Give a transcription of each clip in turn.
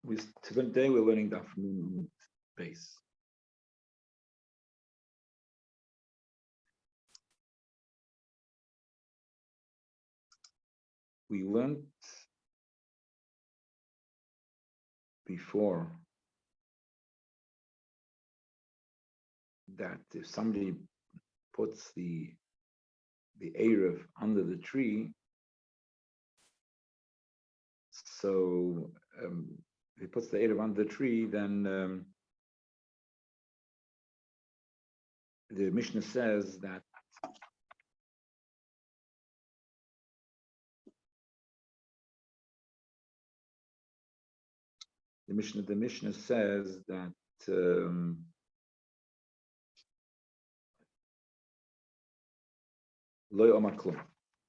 Today we're learning Daf Nun base. We learned before that if somebody puts the Eruv under the tree, so if he puts the Eruv under the tree, then the Mishnah says that the Mishnah says that Lo Omar Klum.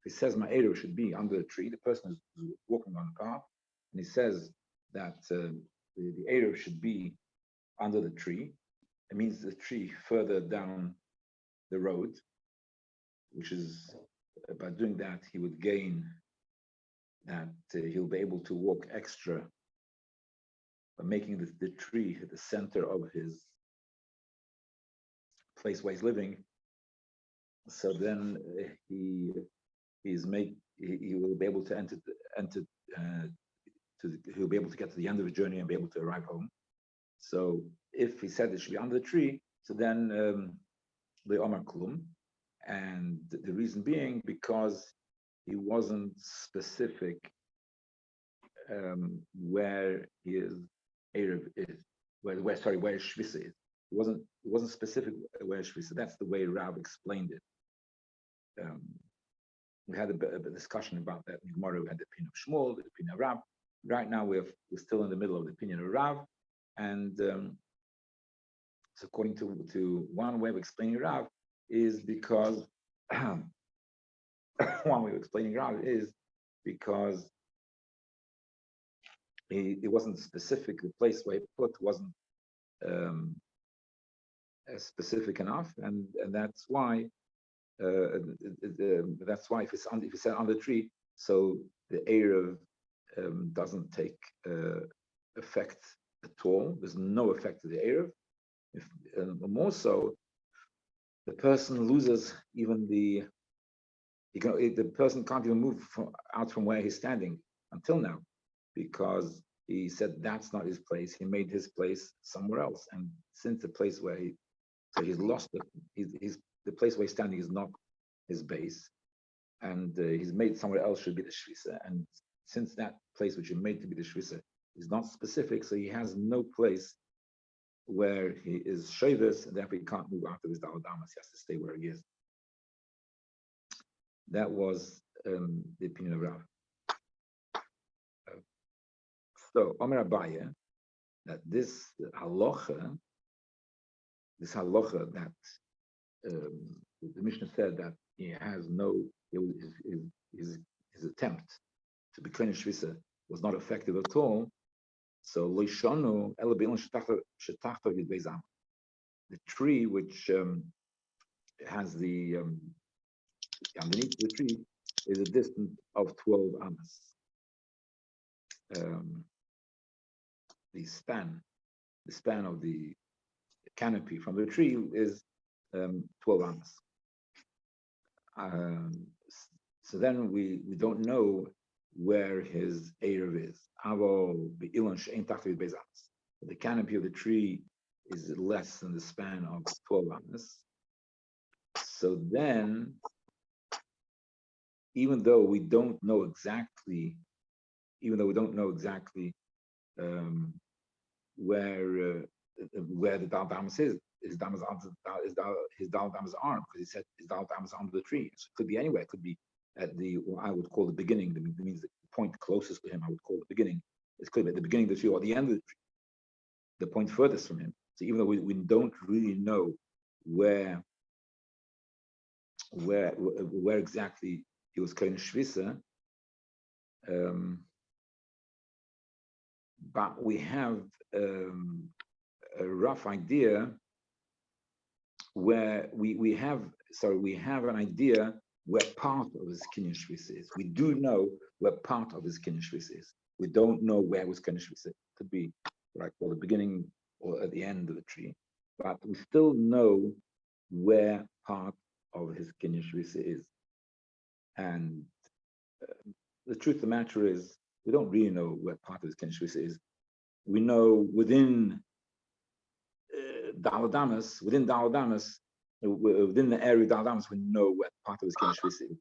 He says my Eruv should be under the tree. The person is walking on the path, and he says that the Eruv should be under the tree. It means the tree further down the road, which is by doing that he would gain that he'll be able to walk extra by making the tree at the center of his place where he's living. So then he will be able to he'll be able to get to the end of the journey and be able to arrive home. So if he said it should be under the tree, so then the Omar Klum, and the reason being because he wasn't specific where his Eruv is, where his Shvisa is. It wasn't specific where Shvisa. That's the way Rav explained it. We had a discussion about that in Gemara. We had the opinion of Shmuel, the opinion of Rav. Right now we're still in the middle of the opinion of Rav, and so according to one way of explaining Rav is because one way of explaining Rav is because it wasn't specific. The place where he put wasn't specific enough, and that's why if it's said on the tree, so the Eruv doesn't take effect at all. There's no effect to the Eruv. If more so, the person loses even the person can't even move out from where he's standing until now, because he said that's not his place. He made his place somewhere else, and since the place where he's lost it, the place where he's standing is not his base, and he's made somewhere else should be the shvisa. And since that place which he made to be the shvisa is not specific, so he has no place where he is shavis, and therefore he can't move out of his daladamas. He has to stay where he is. That was the opinion of Rav. So Omer Abaye, that this halacha that the Mishnah said that he has his attempt to be clean shvisa was not effective at all. So loishanu elabilon shetachto his beizam, the tree which has the underneath the tree is a distance of 12 amas. The span of the canopy from the tree is 12 amas. So then we don't know where his Eruv is. The canopy of the tree is less than the span of 12 amas. So then, even though we don't know exactly where the Dal Damas is, his Dal Damas arm, because he said his Dal Damas under the tree. So it could be anywhere. It could be at what I would call the beginning. That means the point closest to him, I would call the beginning. It could be at the beginning of the tree or the end of the tree, the point furthest from him. So even though we don't really know where exactly he was kohen shvisa, but we have a rough idea where we have an idea where part of his kinyan shvisa is. We do know where part of his kinyan shvisa is. We don't know where his kinyan shvisa is. could be like the beginning or at the end of the tree, but we still know where part of his Kinyan Shvisa is. And the truth of the matter is, we don't really know where part of his Kinyan Shvisa is. We know within Daladamas, within the area of Daladamas, we know where part of his Kinyan Shvisa is.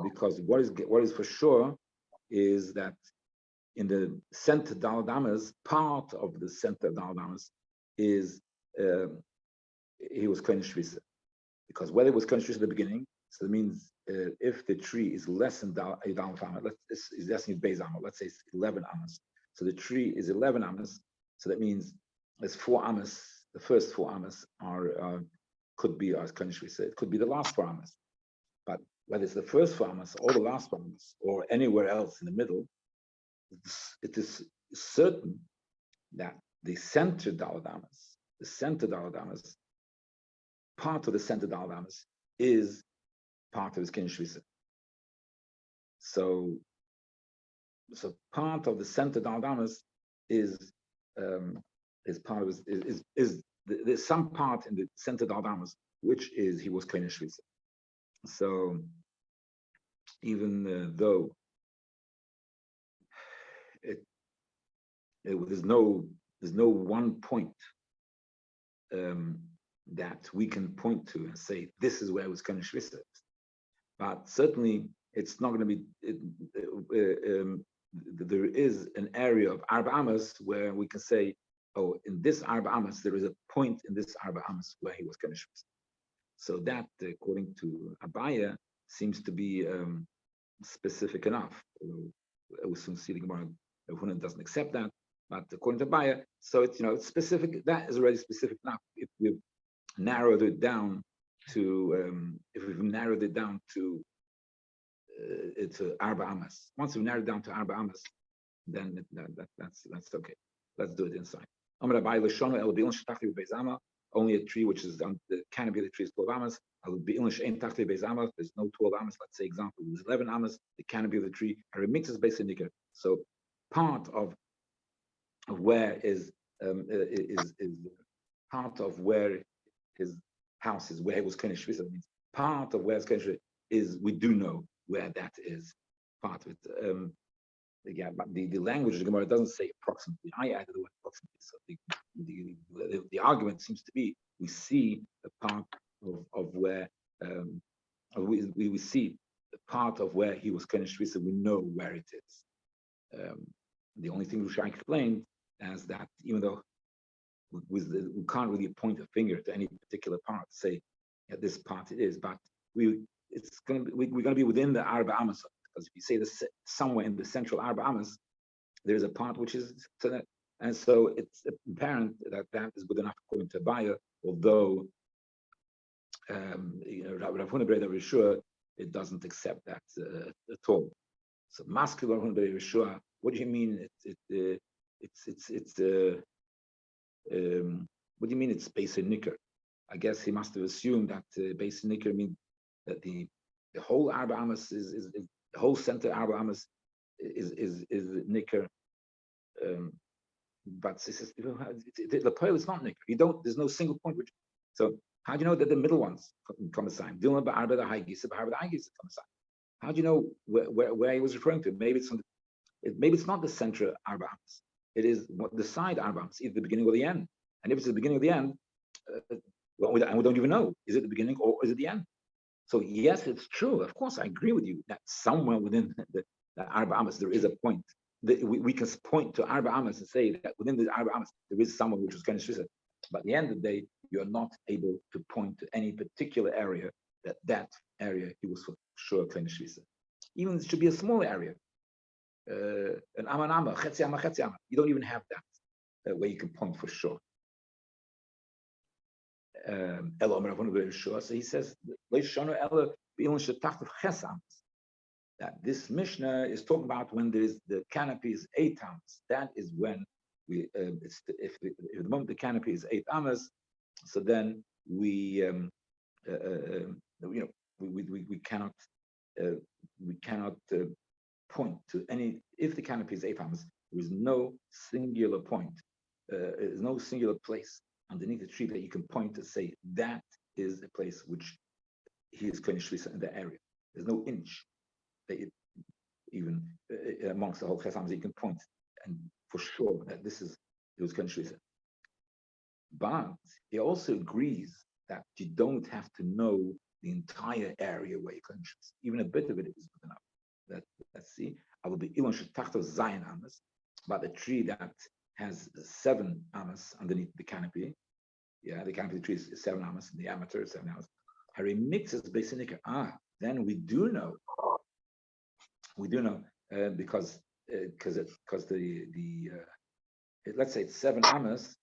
Because what is for sure is that in the center Daladamas, part of the center of Daladamas is he was Kohen Shvisa. Because whether it was Kohen Shvisa at the beginning, so that means if the tree is less than Dal Amas, is less than Beis Amas, let's say it's 11 Amas. So the tree is 11 Amas, so that means there's 4 Amas, the first 4 Amas are could be as Kohen Shvisa, it could be the last 4 Amas. But whether it's the first 4 Amas or the last 4 Amas or anywhere else in the middle, it is certain that the center Daladamas, part of the center Daladamas is part of his Kinyan Shvisa. So part of the center Daladamas is part of his there's some part in the center Daladamas which is he was Kinyan Shvisa. So even though there's no one point that we can point to and say this is where it was Kinyan Shvisa. But certainly it's not going to be. There is an area of Arba Amas where we can say, oh, in this Arba Amas there is a point in this Arba Amas where he was Kinyan Shvisa. So that, according to Abaya, seems to be specific enough. We soon see the Gemara. Eruvin doesn't accept that, but according to Abaya, so it's it's specific. That is already specific enough. If we've narrowed it down to it's Arba Amas. Once we've narrowed it down to Arba Amas, then that's okay. Let's do it inside. Only a tree which is on the canopy of the tree is 12 amas. There's no 12 amas. Let's say example, there's 11 amas. The canopy of the tree. So part of where is part of where his house is, where it was Kohen Shvisa. Means part of where it's Kohen Shvisa is, we do know where that is. Part of it. But the language of the Gemara doesn't say approximately. I added the word approximately. So the argument seems to be we see a part of where we see the part of where he was Kohen Shvisa. We know where it is. The only thing which I explained is that even though we can't really point a finger to any particular part, say at this part it is, but we're going to be within the Arba Amas. Because if you say this somewhere in the central Arba Amas, there is a part which is to that, and so it's apparent that that is good enough according to Abaya. Although Rav Huna Ber Yeshua, it doesn't accept that at all. So Maskil Rav Huna Ber Yeshua, what do you mean? What do you mean it's Beis Nikar? I guess he must have assumed that Beis Nikar means that the whole Arba Amas is the whole center Arba Amas is Nikar, but the pile is not Nikar. There's no single point. So how do you know that the middle ones come aside? How do you know where he was referring to? Maybe it's not the center Arba Amas. It is the side Arba Amas, either the beginning or the end. And if it's the beginning or the end, we don't even know. Is it the beginning or is it the end? So yes, it's true. Of course, I agree with you that somewhere within the Arba Amas there is a point. We can point to Arba Amas and say that within the Arba Amas there is someone which was Kohen Shvisa. But at the end of the day, you're not able to point to any particular area that area he was for sure Kohen Shvisa. Even it should be a small area. An Amanama, Chetzi Ama, Chetzi Ama. You don't even have that where you can point for sure. So he says that this Mishnah is talking about when there is the canopy is 8 amas. That is when we if the moment the canopy is 8 amas, so then we cannot point to any, if the canopy is 8 amas, there is no singular point, there's no singular place underneath the tree that you can point to say that is a place which he is Kohen Shvisa in the area. There's no inch that it, even amongst the whole Chesam that you can point and for sure that this is, it was Kohen Shvisa. But he also agrees that you don't have to know the entire area where you're Kohen Shvisa. Even a bit of it is good enough. Let's see. I will be Ilon Shetachto Zayin Amas, about a tree that has 7 amas underneath the canopy. Yeah, the canopy of the tree is 7 amas in diameter, 7 amas. Harry mixes basic. Then we do know because let's say it's 7 amas.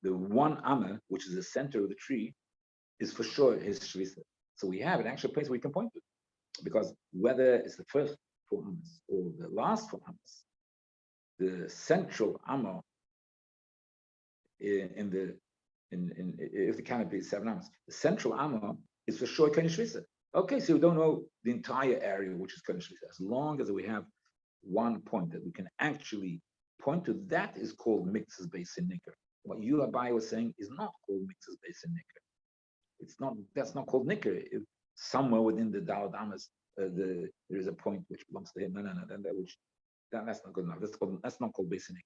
The 1 amma, which is the center of the tree, is for sure his shvisa. So we have an actual place we can point to, because whether it's the first 4 amas or the last 4 amas, the central amma if the canopy is 7 amas, the central amma is for sure Kohen Shvisa. Okay, so we don't know the entire area which is Kohen Shvisa. As long as we have one point that we can actually point to, that is called mixes based in Nicker. What you, Rabbi, was saying is not called mixes based in Nicker. It's not. That's not called Nicker. If somewhere within the Daled Amas, there is a point which belongs to him. No. That's not good enough. That's not called basic.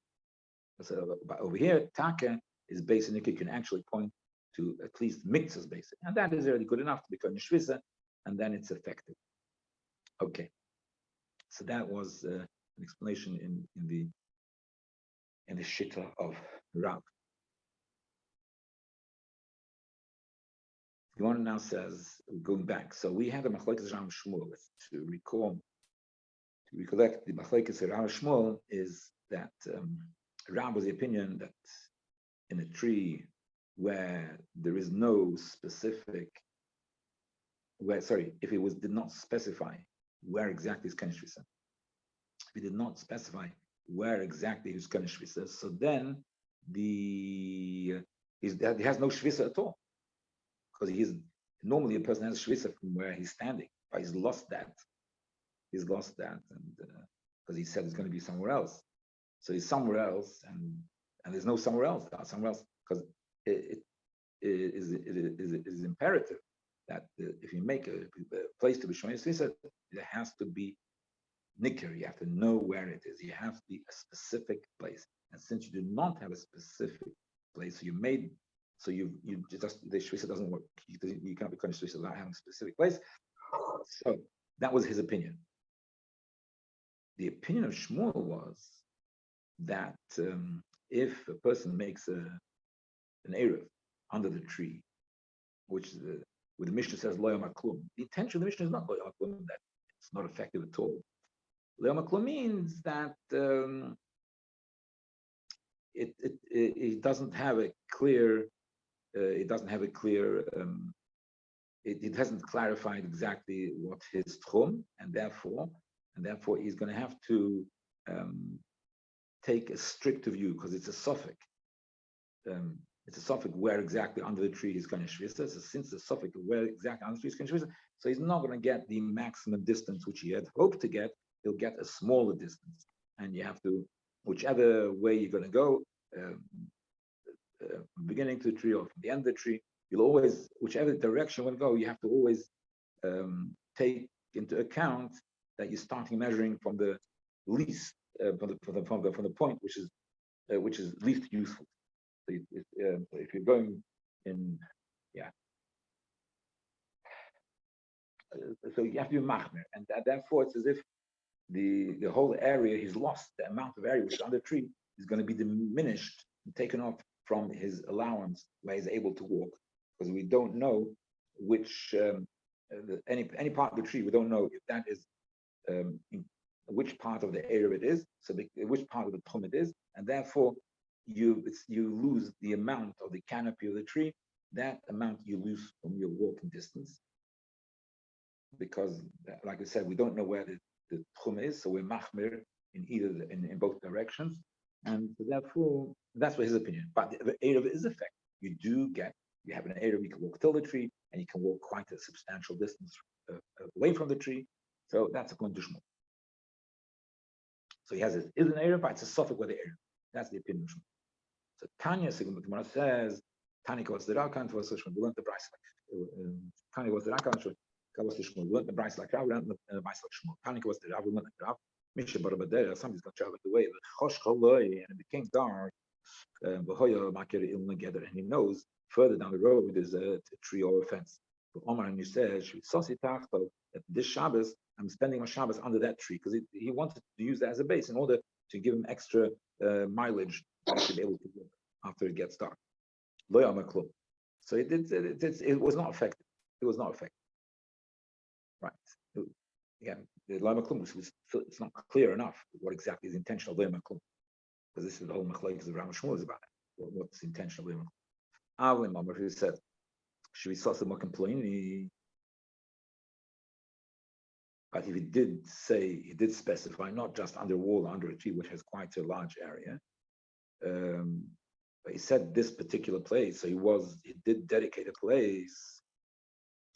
So, but over here, Taka is basic. You can actually point to at least mixes basic, and that is already good enough to become Shvisa, and then it's effective. Okay, so that was an explanation in the Shitta of Rab. The one now says, going back. So we had a Machlokes Ram Shmuel. To recollect, the Machlokes Ram Shmuel is that Rab was the opinion that in a tree where there is no specific, if it did not specify where exactly is Kohen Shvisa, if it did not specify where exactly is Kohen Shvisa, so then he has no Shvisa at all, because normally a person has Shvisa from where he's standing, but he's lost that, and because he said it's going to be somewhere else. So he's somewhere else, and there's no somewhere else, because it is imperative that if you make a place to be shown Shvisa, there has to be Nicker. You have to know where it is. You have to be a specific place. And since you do not have a specific place, so you just, the Shvisa doesn't work. You cannot become Shvisa without having a specific place. So that was his opinion. The opinion of Shmuel was that if a person makes an Eruv under the tree, which where the Mishnah says Lo Yom HaKlum, the intention of the Mishnah is not Lo Yom HaKlum, that it's not effective at all. Lo Yom HaKlum means that it doesn't have a clear, it hasn't clarified exactly what his tchum, and therefore he's going to have to take a stricter view, because it's a suffix. It's a suffix where exactly under the tree he's going to shvisa. So since the suffix where exactly under the tree he's going to shvisa, so he's not going to get the maximum distance which he had hoped to get. He'll get a smaller distance, and you have to, whichever way you're going to go, from the beginning to the tree or from the end of the tree, you'll always, whichever direction you want to go, you have to always take into account that you're starting measuring from the least, from the point which is least useful. So if you're going in, so you have to be machmer, and therefore it's as if the whole area he's lost, the amount of area which is under the tree is going to be diminished and taken off from his allowance where he's able to walk, because we don't know which any part of the tree, we don't know if that is which part of the area it is, so which part of the tchum it is, and therefore you lose the amount of the canopy of the tree. That amount you lose from your walking distance, because, like I said, we don't know where the tchum is, so we're machmir in both directions, and therefore that's what his opinion. But the Eruv is effect. You have an Eruv, you can walk till the tree, and you can walk quite a substantial distance away from the tree. So that's a conditional. So he has it is an Erev, but it's a suffix with the Erev. That's the opinion. So Tanya Sigmund says, Tanya was the Rakan was we learned the Bryce like Tanya was the Rakan, we learned the Bryce like Rav, we learned the Bryce like Shmuel. Tanya was the Rav, we learned the Rav. Misha Barabadera, somebody's going to travel the way. Chosh Choloi, and it became dark. Behoya Makir Il together, and he knows further down the road there's a tree or a fence. But Omar and he says, that this Shabbos, I'm spending my Shabbos under that tree because he wanted to use that as a base in order to give him extra mileage that he should be able to do after it gets dark. So it was not effective. It was not effective. Right. Again, the Loy Maklum it's not clear enough what exactly is the intention of Loy Maklum. Because this is the whole machlokes of Rambam Shmuel is about it. What's the intention of Loy Maklum? Avlim Amar, who said, should we sasa makamplini? But if he did specify not just under a wall, under a tree, which has quite a large area. But he said this particular place, so he did dedicate a place,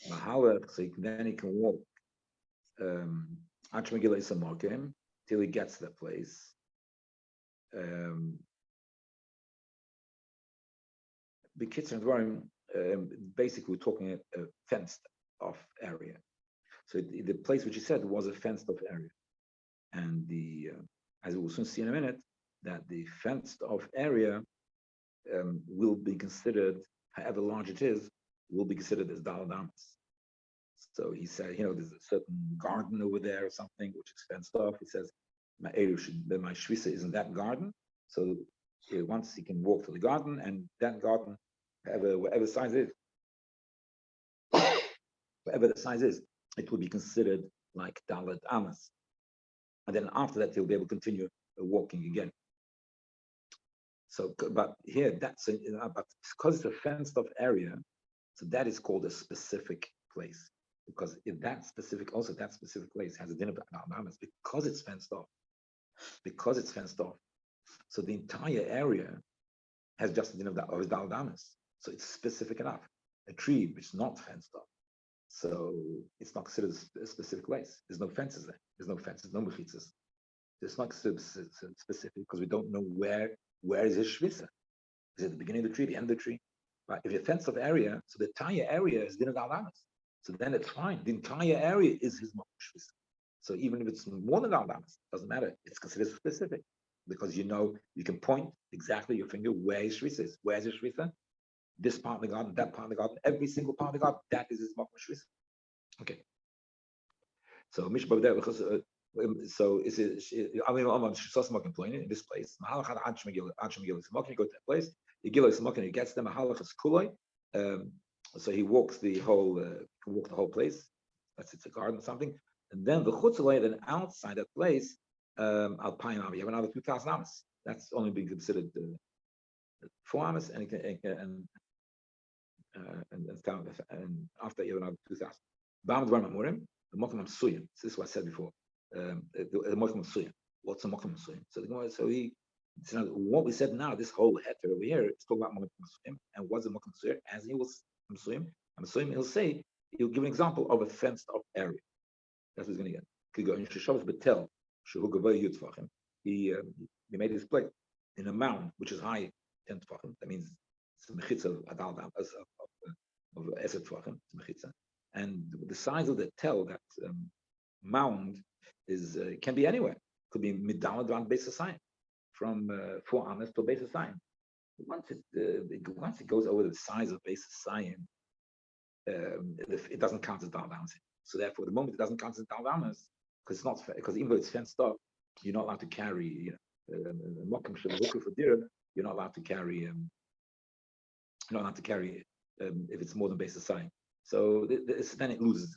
Mahalach, so then he can walk till he gets to that place. Basically, we're talking a fenced off area. So the place which he said was a fenced off area. And as we will soon see in a minute, that the fenced off area will be considered, however large it is, will be considered as Dal Damas. So he said, there's a certain garden over there or something which is fenced off. He says, my shvisa is in that garden. So once he can walk to the garden, and that garden, whatever size it is, whatever the size is, it will be considered like Dalet Amas. And then after that, he'll be able to continue walking again. So, but here, but because it's a fenced off area, so that is called a specific place. Because if that specific place has a din of Damas because it's fenced off. Because it's fenced off. So the entire area has just a din of Damas. So it's specific enough. A tree which is not fenced off. So it's not considered a specific place. There's no fences there. There's no fences, no mechitzas. It's not specific because we don't know where is his shvisa. Is it the beginning of the tree, the end of the tree? But if you're fenced off area, so the entire area is din of Damas. So then it's fine. The entire area is his shvisa. So even if it's more than Damas, doesn't matter. It's considered specific because you can point exactly your finger where his shvisa is. Where's his shvisa? This part of the garden, that part of the garden, every single part of the garden, that is his shvisa. Okay. So Mishpah there because so is it? I mean, I'm complaining in this place. You go to that place. He gets them. So he walks the whole place. It's a garden or something. And then the chutzalei, then outside that place, alpine you have another 2,000 amas. That's only being considered 4 amas, and after you have another 2,000. Bam dvar mamurim, the mokum suyim. This is what I said before. The mokum suyim. What's a mokum suyim? So what we said now, this whole heter over here, is talking about mokum suyim. And what's a mokum suyim? As he was suyim, he'll give an example of a fenced off area. That's what he's going to get. He made his plate in a mound which is high 10 tefachim. That means it's a mechitza of esed tefachim. And the size of the tel, that mound, is can be anywhere. Could be midalad around base of sign, from 4 amas to base of sign. Once it goes over the size of base of sign, it doesn't count as dal damas. So therefore, the moment it doesn't count as dal damas, because even though it's fenced up, you're not allowed to carry mokum shalukah for dir. You're not allowed to carry. If it's more than base of sign. So then it loses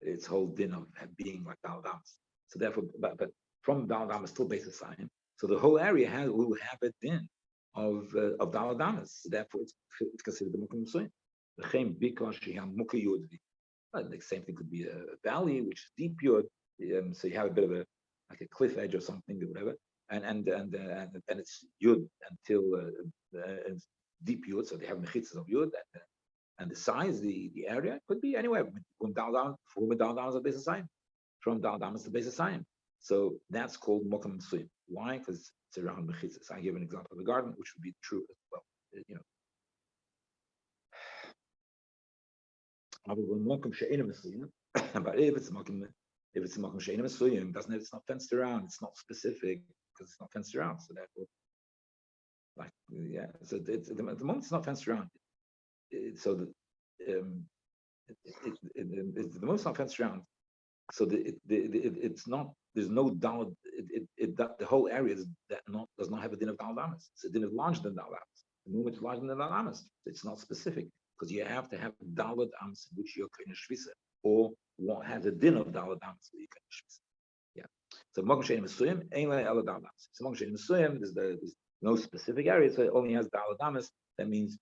its whole din of being like dal damas. So therefore, but from dal damas to base of sign, so the whole area will have a din of dal damas. So therefore, it's considered the mokum suin. The same thing could be a valley, which is deep yod. So you have a bit of a cliff edge or something or whatever, and it's yud until it's deep yud. So they have mechitzas of yud, and the size, the area could be anywhere from down to base of sign, from down to base of sign. So that's called mokum suyim. Why? Because it's around mechitzas. I give an example of a garden, which would be true as well. But if it's mokum she'enim suyim, doesn't it? It's not fenced around. It's not specific because it's not fenced around. So therefore, So at the moment it's not fenced around. It's the most not fenced around. So it's not. There's no doubt. The whole area does not have a din of dalamas. It's a din of larger than dalamas. The moment is larger than dalamas. It's not specific because you have to have dalad ams which you're kind of shvisa, or what has a din of dalad ams which you kind of shvisa. Yeah. So mokum she'enim mesuyim ein le ela dalad ams. So mokum she'enim mesuyim there's no specific area, so it only has dalad ams. That means.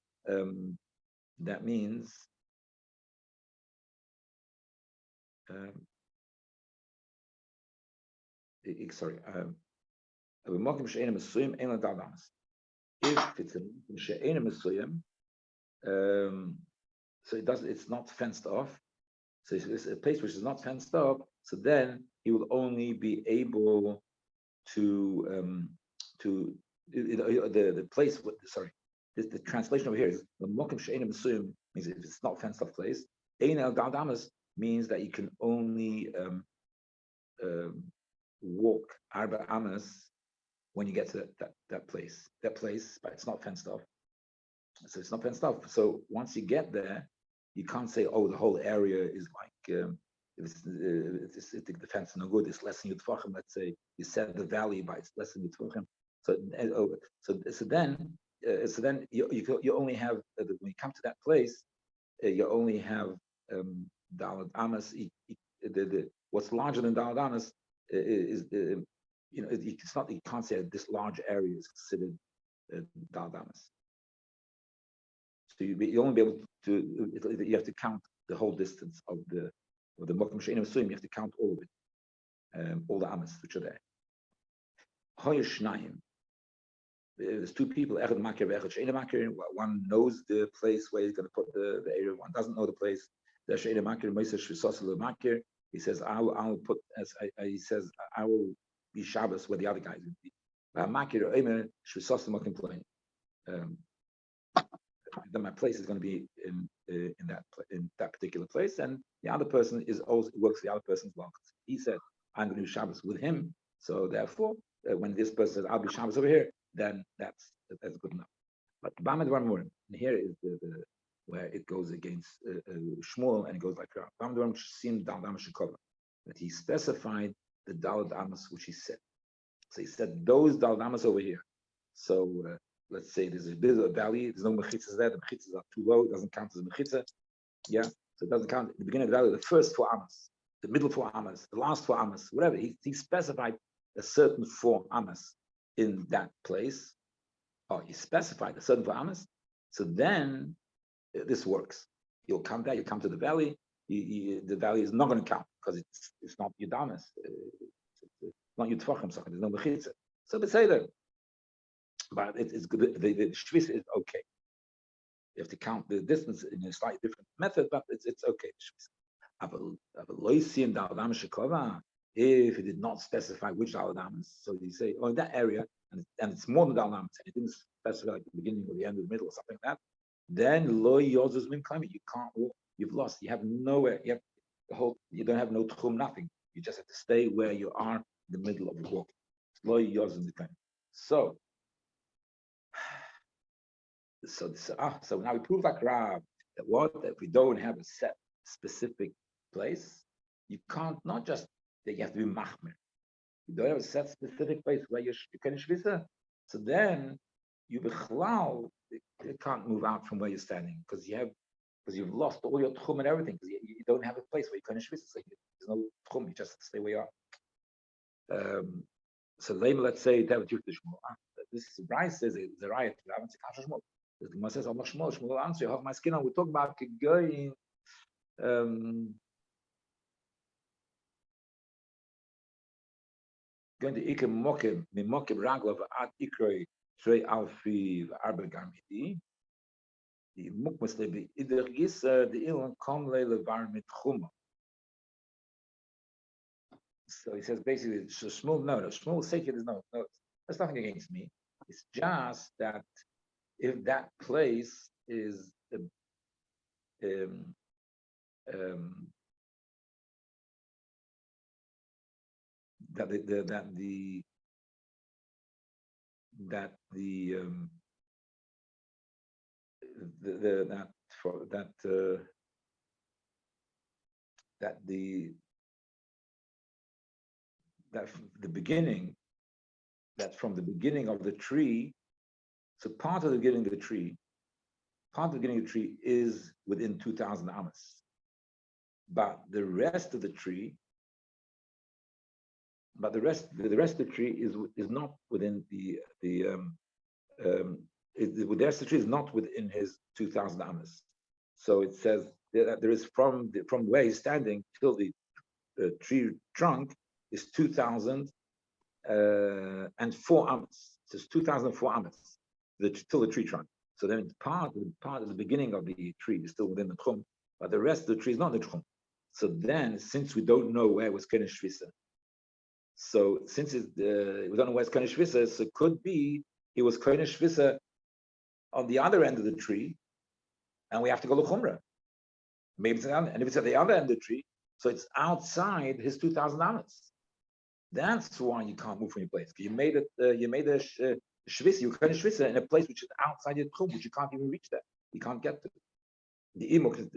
Sorry. If it's a she'enim mesuyim, so it's not fenced off. So it's a place which is not fenced off. So then he will only be able to the place. Sorry, the translation over here is the mokum she'enim mesuyim means if it's not fenced off place. Ein el dalad amos means that you can only walk arba amas when you get to that place, but it's not fenced off. So it's not fenced off. So once you get there, you can't say, oh, the whole area is like if the fence is no good, it's less than Yudfachim. Let's say you set the valley by it's less than Yudfachim. So then you only have when you come to that place, you only have dalad amas. What's larger than dalad amas is it's not. You can't say this large area is considered dalad amas. So you only be able to. You have to count the whole distance of the mokum she'enim mesuyim. You have to count all of it, all the amas which are there. There's two people. One knows the place where he's going to put the area. One doesn't know the place. He says, "I'll put." He says, "I will be Shabbos where the other guys would be." Then my place is going to be in that particular place, and the other person is also works for the other person's well. He said, "I'm going to do Shabbos with him," so therefore, when this person says, "I'll be Shabbos over here," then that's good enough. But Bamad Warmur, and here is the where it goes against Shmuel, and it goes like Bamad Warmur Shim Dal Damas Shekova, that he specified the Dalad Amas which he said. So he said those Dalad Amas over here. So let's say there's a bit of a valley, there's no mechitzas there, the mechitzas are too low, it doesn't count as a mechitza. Yeah, so it doesn't count at the beginning of the valley, the first 4 amas, the middle 4 amas, the last 4 amas, whatever. He specified a certain 4 amas in that place. Oh, he specified a certain 4 amas. So then this works. You'll come there, you come to the valley, the valley is not going to count because it's not Yudamas, it's not Yudfachim, so there's no mechitza. So they say that. But it's good. The shvisa is okay. You have to count the distance in a slightly different method, but it's okay. If it did not specify which daladamas, so you say, oh, in that area, and it's more than daladamas, and it didn't specify like the beginning or the end or the middle or something like that, then lo yozus min climbing. You can't walk. You've lost. You have nowhere. You have you don't have no tchum, nothing. You just have to stay where you are in the middle of the walk. Lo yozus min climbing. So now we prove like Rab that if we don't have a set specific place, you can't not just that you have to be machmer. You don't have a set specific place where you can shvisa. So then you can't move out from where you're standing because you've lost all your tchum and everything because you don't have a place where you can shvisa. So there's no tchum. You just have to stay where you are. So let's say this Rabbi says the riot. The Gemara says, "Allah Shmuel answer. You have my skin on." We talk about going. Going to Iker Mokim, Mimokim Raglav at Ikroi, Trey Alfi, Arba Garmidi. The Mukmas Lebi, Ider Gisa, the Ilan Komle Levar mit Chuma. So he says basically, so Shmuel, no, Shmuel Sefer is no, that's nothing against me. It's just that if that place is um, um, that the that the that the that for that that the beginning, that from the beginning of the tree, so part of the beginning of the tree, is within 2,000 amas, but the rest of the tree, the rest of the tree is not within the rest of the tree is not within his 2,000 amas. So it says that there is from where he's standing till the tree trunk is 2,004 amas. So it's 2,004 amas till the tree trunk. So then part of the beginning of the tree is still within the tchum, but the rest of the tree is not in the tchum. So then, since we don't know where it was Kenish Shvisa, so since we don't know where it's Kenish Shvisa, so it could be he was Kenish Shvisa on the other end of the tree, and we have to go to Chumrah. Maybe it's and if it's at the other end of the tree, so it's outside his 2,000 amas. That's why you can't move from your place. You made a shvisa, you kind of shvisa in a place which is outside your tchum, which you can't even reach there. You can't get to. The imuk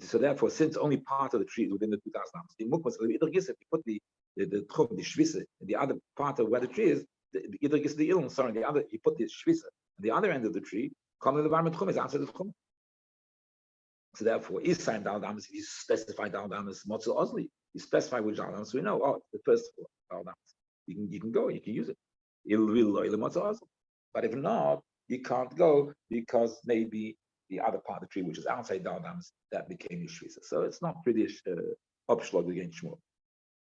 so therefore, since only part of the tree is within the 2,000 amas, the imuk was either gis if you put the tchum, the shvisa, in the other part of where the tree is, either gis the ilum, sorry, the other you put the shvisa at the other end of the tree, coming to the environment tchum is outside the tchum. So therefore, Isaim Dal Damas, if you specify Dal Damas, Motzel Osli, you specify which Dal Damas, we know, oh, the first Dal Damas. You can go, you can use it. But if not, you can't go because maybe the other part of the tree, which is outside Dal Damas, that became Yeshvisa. So it's not pretty upschlag against Shmuel.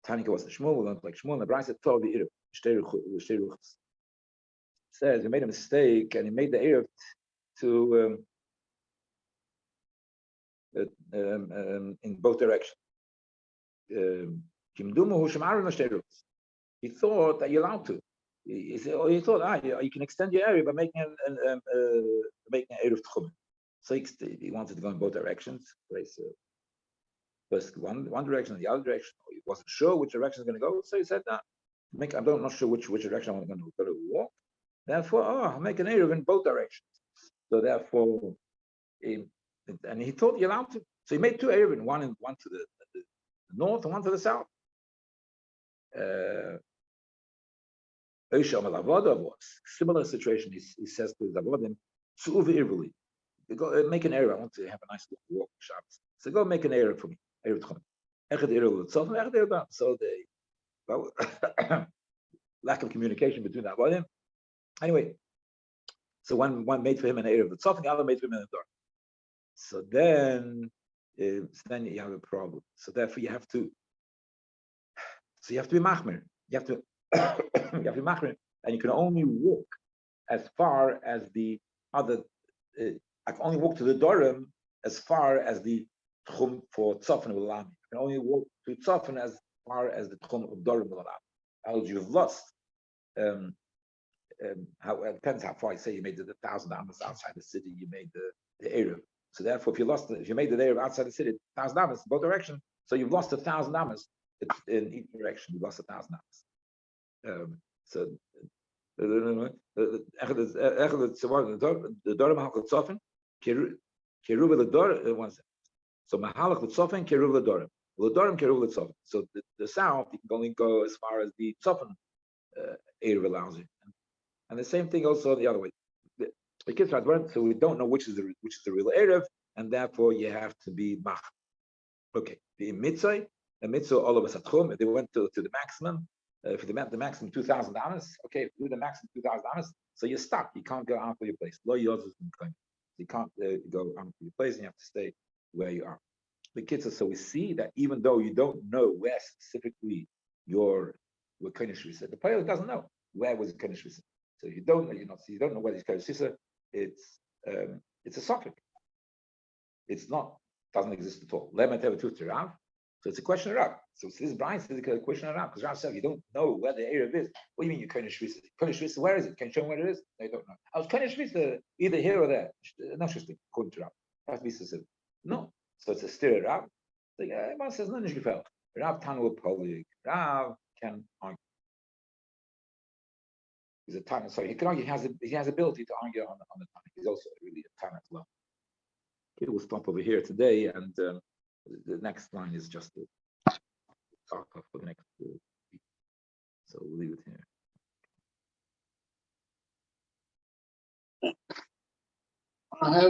Tanika was the Shmuel, we learned like Shmuel, and the Brisa told the Eruv. Says he made a mistake and he made the Eruv to in both directions. He thought that you're allowed to. He thought, you can extend your area by making an Eruv Tchum. So he wanted to go in both directions. First one direction and the other direction. He wasn't sure which direction is going to go, so he said, I'm not sure which direction I'm going to walk. Therefore, I'll make an Eruv in both directions. So therefore, and he thought you're allowed to. So he made two Eruvin, one to the north and one to the south. Similar situation, he says to Zavodim, go make an area. I want to have a nice walk Shabbos. So go make an area for me. So the lack of communication between the Avodim. Anyway, so one made for him an area of the tzaf, and the other made for him an door. So then you have a problem. So therefore you have to be machmir. You have to be machmir, and you can only walk as far as the other. I can only walk to the dorim as far as the tchum for tzafin will allow me. I can only walk to tzafin as far as the tchum of dorim will allow me. Else you've lost. How it depends how far. You say you made the 1,000 amas outside the city. You made the Eruv. So therefore, if you made the Eruv outside the city, 1,000 amas both directions. So you've lost 1,000 amas in each direction. You lost 1,000 amas. So the dorim halach l'tzofin keruv l'dor. So mahalach l'tzofin keruv l'dorim. L'dorim keruv l'tzofin. So the south you can only go as far as the tzofin Eruv allows you. And the same thing also the other way. The kids are born, so we don't know which is the real Erev, and therefore you have to be mach. Okay, the mitzvah all of us at home. They went to the maximum. If they met the maximum 2,000 amas, okay, do the maximum 2,000 amas, so you're stuck. You can't go out of your place. Lo yoz is you can't go out of your place, and you have to stay where you are. The kids are, so we see that even though you don't know where specifically your Konish Shvisa, the player doesn't know where was the Konish Shvisa. So you don't know, so you don't know where it's Konish Shvisa. It's a suffix. It's not, doesn't exist at all. So it's a question of Rav. So this Brian says it's a question of Rav, because Rav said you don't know where the Erev is. What do you mean you Kodesh Shvisa? Kodesh Shvisa, where is it? Can you show me where it is? No, you don't know. I was Kodesh Shvisa either here or there. Not interesting, according to Rav. Rav Shvisa said, no. So it's a steer Rav. So everyone says, no, Nishgefel. Rav Tanu Polig. Rav can argue. He's a Tana, sorry, he can argue, he has ability to argue on the Tana. He's also really a Tana as well. Okay, we'll stop over here today, and the next line is just the talk for the next week. So we'll leave it here.